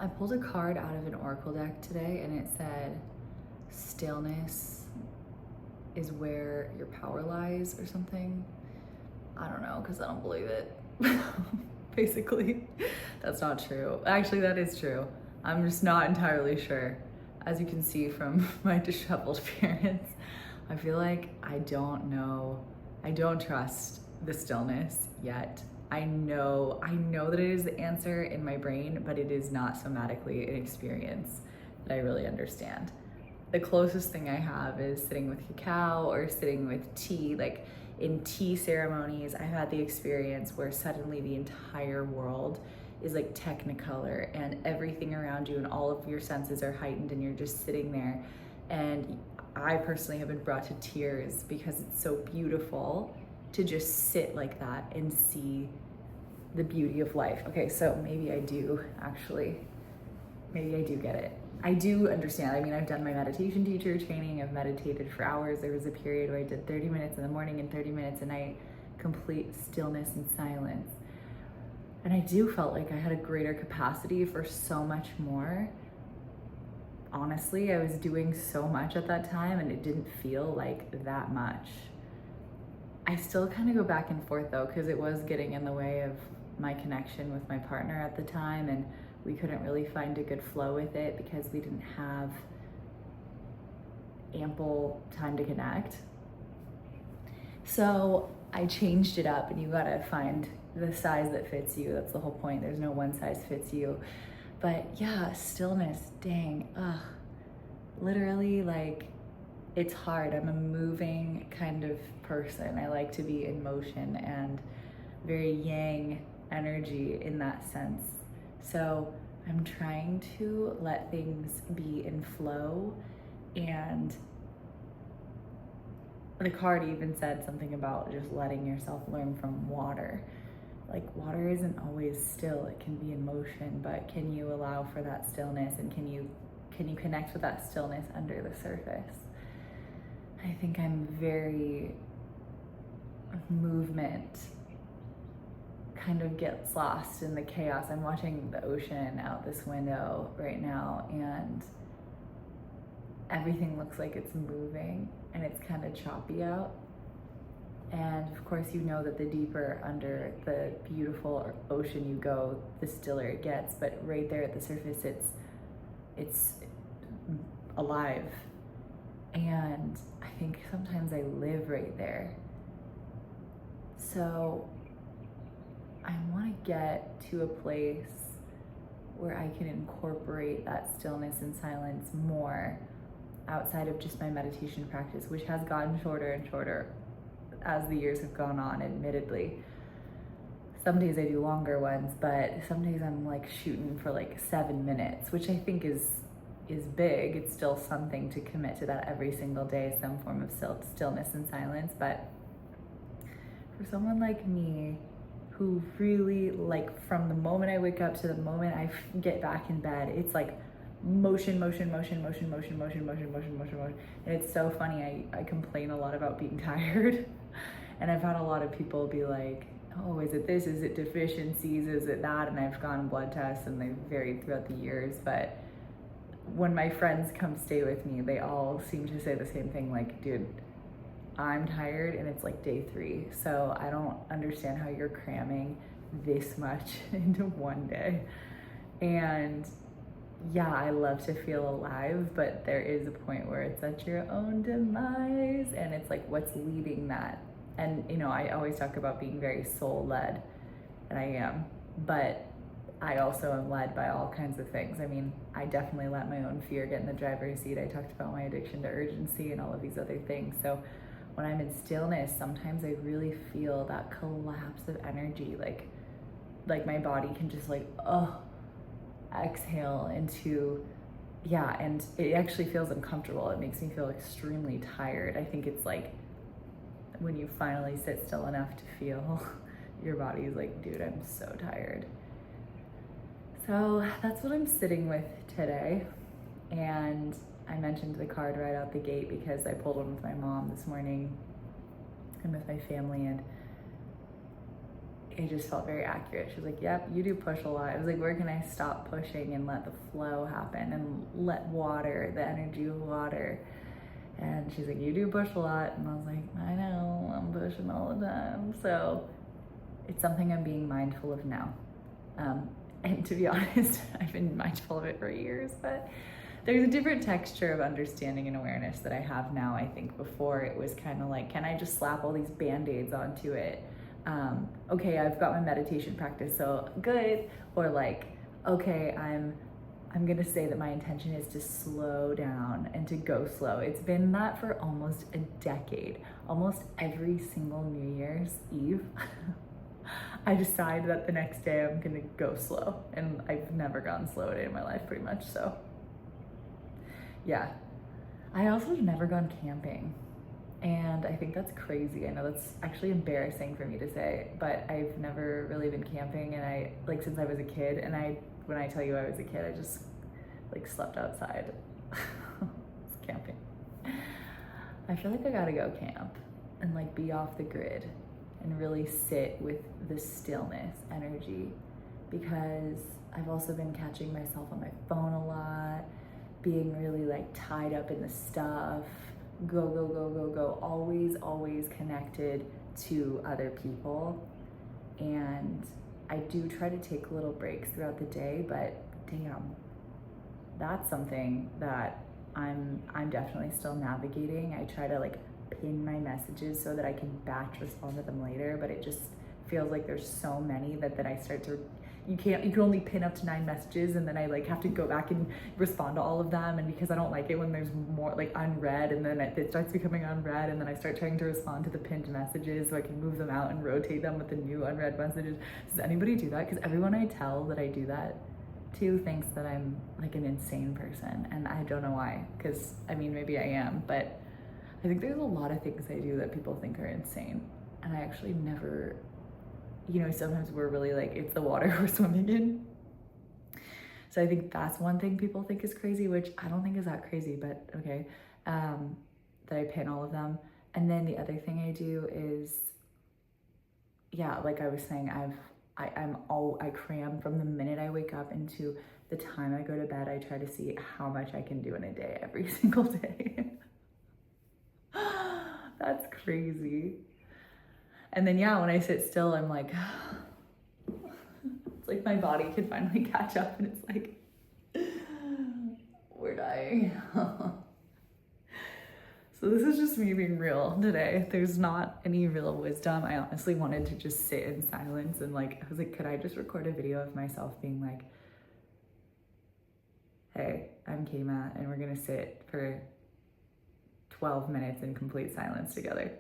I pulled a card out of an oracle deck today and it said, stillness is where your power lies or something. I don't know, because I don't believe it. Basically, that's not true. Actually, that is true. I'm just not entirely sure. As you can see from my disheveled appearance, I feel like I don't know. I don't trust the stillness yet. I know that it is the answer in my brain, but it is not somatically an experience that I really understand. The closest thing I have is sitting with cacao or sitting with tea. Like in tea ceremonies, I've had the experience where suddenly the entire world is like technicolor and everything around you and all of your senses are heightened and you're just sitting there. And I personally have been brought to tears because it's so beautiful to just sit like that and see the beauty of life. Okay, so maybe I do get it. I do understand. I mean, I've done my meditation teacher training. I've meditated for hours. There was a period where I did 30 minutes in the morning and 30 minutes at night, complete stillness and silence. And I do felt like I had a greater capacity for so much more. Honestly, I was doing so much at that time and it didn't feel like that much. I still kind of go back and forth though, because it was getting in the way of my connection with my partner at the time, and we couldn't really find a good flow with it because we didn't have ample time to connect. So I changed it up, and you gotta find the size that fits you. That's the whole point. There's no one size fits you. But yeah, stillness, dang, literally, like, it's hard. I'm a moving kind of person. I like to be in motion and very yang energy in that sense. So I'm trying to let things be in flow, and the card even said something about just letting yourself learn from water. Like, water isn't always still, it can be in motion, but can you allow for that stillness, and can you connect with that stillness under the surface? I think I'm very movement kind of gets lost in the chaos. I'm watching the ocean out this window right now, and everything looks like it's moving, and it's kind of choppy out. And of course, you know that the deeper under the beautiful ocean you go, the stiller it gets. But right there at the surface, it's alive. And I think sometimes I live right there. So I want to get to a place where I can incorporate that stillness and silence more outside of just my meditation practice, which has gotten shorter and shorter as the years have gone on, admittedly. Some days I do longer ones, but some days I'm like shooting for like 7 minutes, which I think is big. It's still something to commit to that every single day, some form of stillness and silence. But for someone like me, who really, like, from the moment I wake up to the moment I get back in bed, it's like motion. And it's so funny, I complain a lot about being tired. And I've had a lot of people be like, oh, is it this, is it deficiencies, is it that? And I've gone blood tests and they've varied throughout the years. But when my friends come stay with me, they all seem to say the same thing, like, dude, I'm tired and it's like day 3. So I don't understand how you're cramming this much into one day. And yeah, I love to feel alive, but there is a point where it's at your own demise, and it's like, what's leading that? And you know, I always talk about being very soul-led, and I am, but I also am led by all kinds of things. I mean, I definitely let my own fear get in the driver's seat. I talked about my addiction to urgency and all of these other things. So when I'm in stillness, sometimes I really feel that collapse of energy, like my body can just like, exhale into, yeah, and it actually feels uncomfortable. It makes me feel extremely tired. I think it's like when you finally sit still enough to feel your body's like, dude, I'm so tired. So that's what I'm sitting with today. And I mentioned the card right out the gate because I pulled one with my mom this morning and with my family, and it just felt very accurate. She was like, yep, you do push a lot. I was like, where can I stop pushing and let the flow happen and let water, the energy of water. And she's like, you do push a lot. And I was like, I know, I'm pushing all the time. So it's something I'm being mindful of now. And to be honest, I've been mindful of it for years, but there's a different texture of understanding and awareness that I have now. I think before it was kind of like, can I just slap all these band-aids onto it? Okay, I've got my meditation practice, so good. Or like, okay, I'm gonna say that my intention is to slow down and to go slow. It's been that for almost a decade. Almost every single New Year's Eve, I decide that the next day I'm gonna go slow. And I've never gone slow a day in my life, pretty much, so. Yeah. I also have never gone camping. And I think that's crazy. I know that's actually embarrassing for me to say, but I've never really been camping, and since I was a kid, and when I tell you I was a kid, I just slept outside. It's camping. I feel like I gotta go camp and be off the grid and really sit with the stillness energy, because I've also been catching myself on my phone a lot, being really tied up in the stuff, go, always connected to other people. And I do try to take little breaks throughout the day, but damn, that's something that I'm definitely still navigating. I try to pin my messages so that I can batch respond to them later, but it just feels like there's so many that I start to, you can only pin up to 9 messages, and then I have to go back and respond to all of them. And because I don't like it when there's more unread, and then it starts becoming unread, and then I start trying to respond to the pinned messages so I can move them out and rotate them with the new unread messages. Does anybody do that? Because everyone I tell that I do that to thinks that I'm an insane person, and I don't know why, because maybe I am, but I think there's a lot of things I do that people think are insane, and I actually never, sometimes we're really it's the water we're swimming in. So I think that's one thing people think is crazy, which I don't think is that crazy, but okay, that I pin all of them. And then the other thing I do is, yeah, like I was saying, I cram from the minute I wake up into the time I go to bed. I try to see how much I can do in a day every single day. That's crazy. And then, yeah, when I sit still, I'm it's my body can finally catch up, and it's we're dying. So this is just me being real today. There's not any real wisdom. I honestly wanted to just sit in silence, and I was like, could I just record a video of myself being hey, I'm Kema, and we're gonna sit for 12 minutes in complete silence together.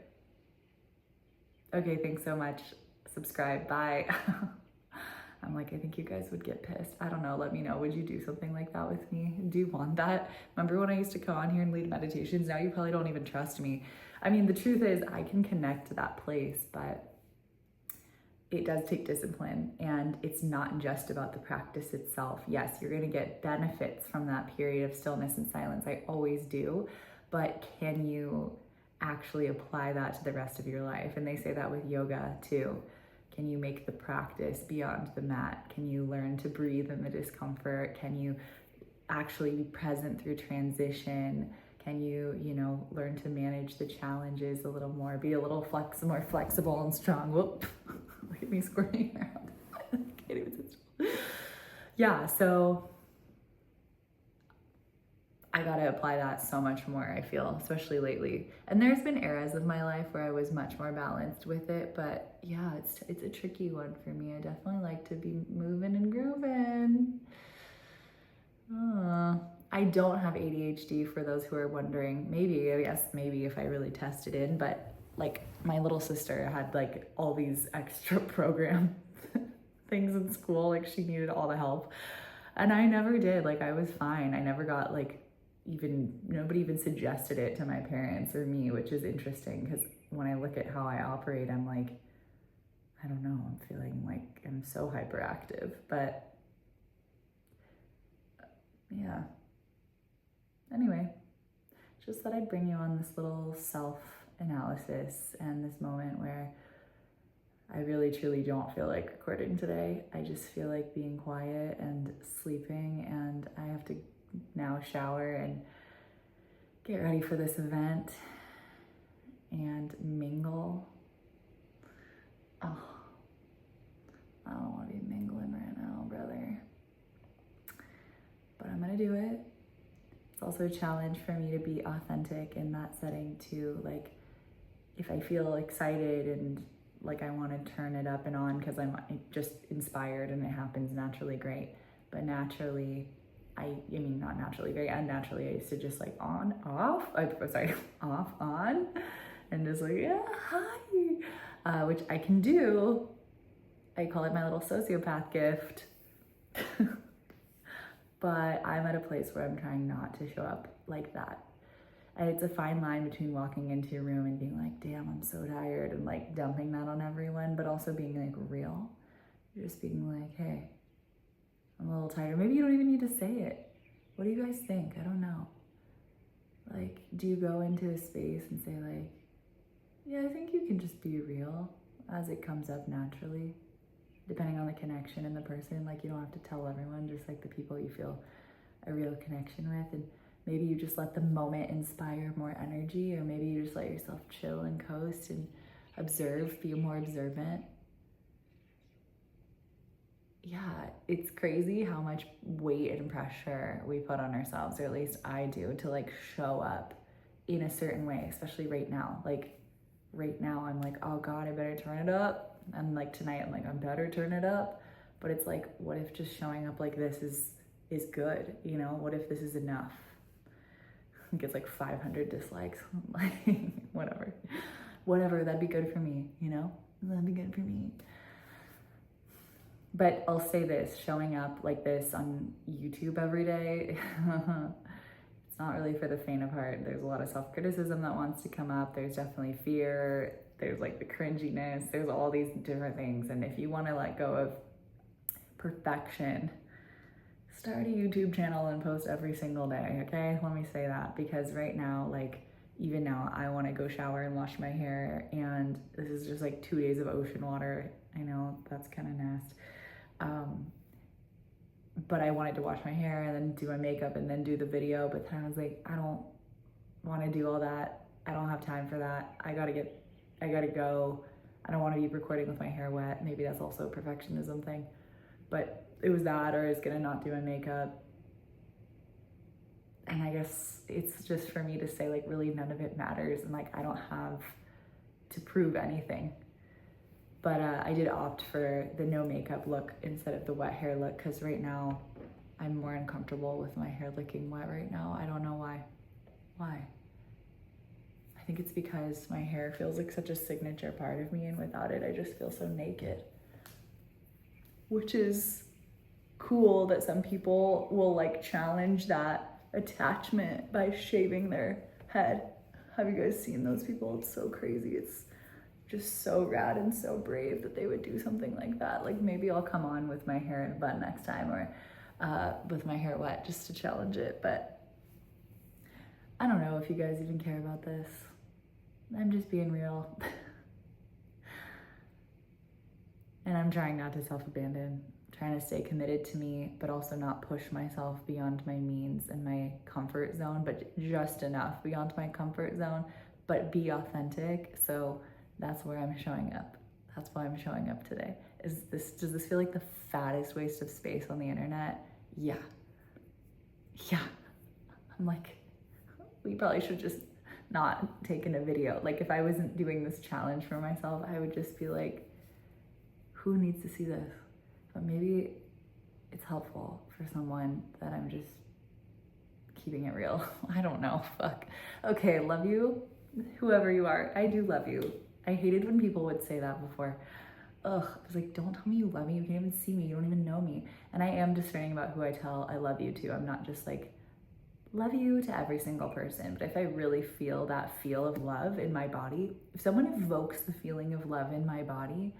Okay, thanks so much. Subscribe, bye. I'm I think you guys would get pissed. I don't know, let me know. Would you do something like that with me? Do you want that? Remember when I used to come on here and lead meditations? Now you probably don't even trust me. The truth is I can connect to that place, but it does take discipline, and it's not just about the practice itself. Yes, you're gonna get benefits from that period of stillness and silence. I always do, but can you actually apply that to the rest of your life? And they say that with yoga too. Can you make the practice beyond the mat? Can you learn to breathe in the discomfort? Can you actually be present through transition? Can you, learn to manage the challenges a little more, be a little more flexible and strong? Whoop, look at me squirming around. Can't even sit still. Yeah, so I gotta apply that so much more, I feel, especially lately. And there's been eras of my life where I was much more balanced with it, but yeah, it's a tricky one for me. I definitely like to be moving and grooving. I don't have ADHD, for those who are wondering. Maybe if I really tested in, but my little sister had all these extra program things in school, she needed all the help. And I never did, I was fine. I never got nobody even suggested it to my parents or me, which is interesting, because when I look at how I operate, I'm I don't know, I'm feeling I'm so hyperactive, but yeah. Anyway, just thought I'd bring you on this little self-analysis and this moment where I really truly don't feel like recording today. I just feel like being quiet and sleeping, and I have to now shower and get ready for this event and mingle. Oh, I don't want to be mingling right now, brother. But I'm gonna do it. It's also a challenge for me to be authentic in that setting too. Like, if I feel excited and like I want to turn it up and on because I'm just inspired and it happens naturally, great. But naturally, I mean, not naturally, very unnaturally, I used to just like on, off, off, on, and just like, yeah, hi, which I can do. I call it my little sociopath gift. But I'm at a place where I'm trying not to show up like that. And it's a fine line between walking into a room and being like, damn, I'm so tired, and like dumping that on everyone, but also being like real. You're just being like, hey, I'm a little tired. Maybe you don't even need to say it. What do you guys think? I don't know. Like, do you go into a space and say like, yeah, I think you can just be real as it comes up naturally, depending on the connection and the person. Like, you don't have to tell everyone, just like the people you feel a real connection with. And maybe you just let the moment inspire more energy, or maybe you just let yourself chill and coast and observe, be more observant. Yeah, it's crazy how much weight and pressure we put on ourselves, or at least I do, to like show up in a certain way, especially right now. Like right now I'm like, oh God, I better turn it up. And like tonight I'm like, I better turn it up. But it's like, what if just showing up like this is good? You know, what if this is enough? It gets like 500 dislikes. Like, whatever, that'd be good for me, you know? That'd be good for me. But I'll say this, showing up like this on YouTube every day, it's not really for the faint of heart. There's a lot of self-criticism that wants to come up. There's definitely fear. There's like the cringiness. There's all these different things. And if you want to let go of perfection, start a YouTube channel and post every single day, okay? Let me say that, because right now, like, even now, I want to go shower and wash my hair, and this is just like 2 days of ocean water. I know that's kind of nasty. But I wanted to wash my hair and then do my makeup and then do the video, but then I was like, I don't want to do all that. I don't have time for that. I gotta go. I don't want to be recording with my hair wet. Maybe that's also a perfectionism thing. But it was that, or I was gonna not do my makeup. And I guess it's just for me to say, like, really none of it matters, and like I don't have to prove anything. But I did opt for the no makeup look instead of the wet hair look, because right now I'm more uncomfortable with my hair looking wet right now. I don't know why. Why? I think it's because my hair feels like such a signature part of me, and without it I just feel so naked. Which is cool that some people will like challenge that attachment by shaving their head. Have you guys seen those people? It's so crazy. It's just so rad and so brave that they would do something like that. Like, maybe I'll come on with my hair in a bun next time, or with my hair wet, just to challenge it. But I don't know if you guys even care about this. I'm just being real. And I'm trying not to self-abandon, trying to stay committed to me, but also not push myself beyond my means and my comfort zone, but just enough beyond my comfort zone, but be authentic. So that's where I'm showing up. That's why I'm showing up today. Does this feel like the fattest waste of space on the internet? Yeah. I'm like, we probably should just not taken a video. Like, if I wasn't doing this challenge for myself, I would just be like, who needs to see this? But maybe it's helpful for someone that I'm just keeping it real. I don't know, fuck. Okay, love you, whoever you are. I do love you. I hated when people would say that before. Ugh, I was like, don't tell me you love me. You can't even see me. You don't even know me. And I am discerning about who I tell I love you to. I'm not just like, love you to every single person. But if I really feel that feel of love in my body, if someone evokes the feeling of love in my body,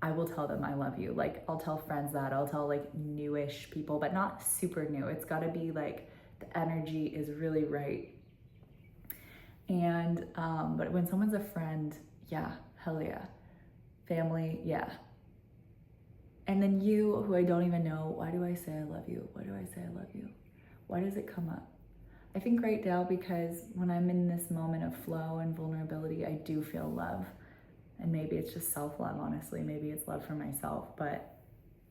I will tell them I love you. Like, I'll tell friends that. I'll tell like newish people, but not super new. It's got to be like the energy is really right. And but when someone's a friend, yeah, hell yeah. family, yeah. And then you, who I don't even know, why do I say I love you? Why do I say I love you? Why does it come up? I think right now because when I'm in this moment of flow and vulnerability, I do feel love. And maybe it's just self-love, honestly. Maybe it's love for myself, but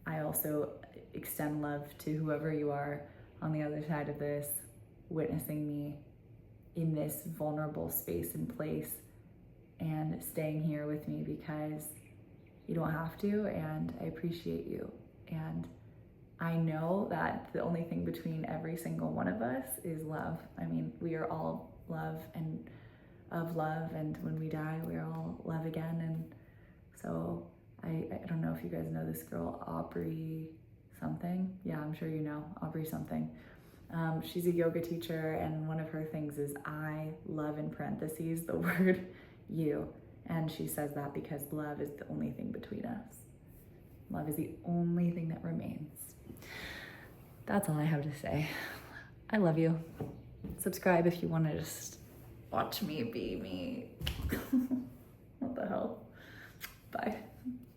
I also extend love to whoever you are on the other side of this, witnessing me in this vulnerable space and place and staying here with me, because you don't have to, and I appreciate you. And I know that the only thing between every single one of us is love. I mean, we are all love and of love, and when we die, we are all love again. And so I don't know if you guys know this girl, Aubrey something. Yeah, I'm sure you know, Aubrey something. She's a yoga teacher, and one of her things is I love, in parentheses, the word you. And she says that because love is the only thing between us. Love is the only thing that remains. That's all I have to say. I love you. Subscribe if you want to just watch me be me. What the hell? Bye.